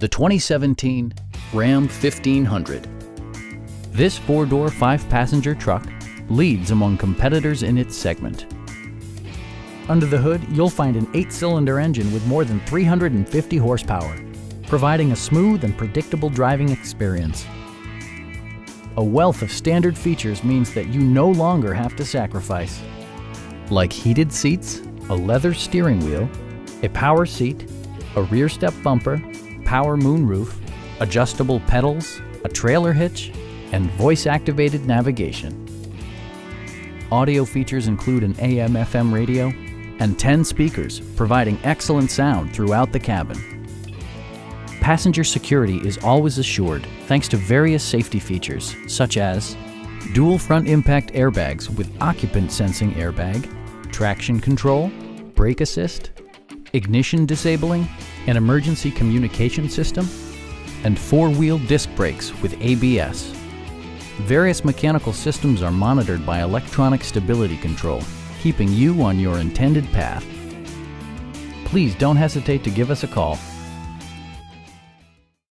the 2017 Ram 1500. This four-door, five-passenger truck leads among competitors in its segment. Under the hood, you'll find an 8-cylinder engine with more than 350 horsepower, providing a smooth and predictable driving experience. A wealth of standard features means that you no longer have to sacrifice, like heated seats, a leather steering wheel, a power seat, a rear step bumper, power moonroof, adjustable pedals, a trailer hitch, and voice-activated navigation. Audio features include an AM/FM radio and 10 speakers, providing excellent sound throughout the cabin. Passenger security is always assured thanks to various safety features such as dual front impact airbags with occupant sensing airbag, traction control, brake assist, ignition disabling, an emergency communication system, and four-wheel disc brakes with ABS. Various mechanical systems are monitored by electronic stability control, keeping you on your intended path. Please don't hesitate to give us a call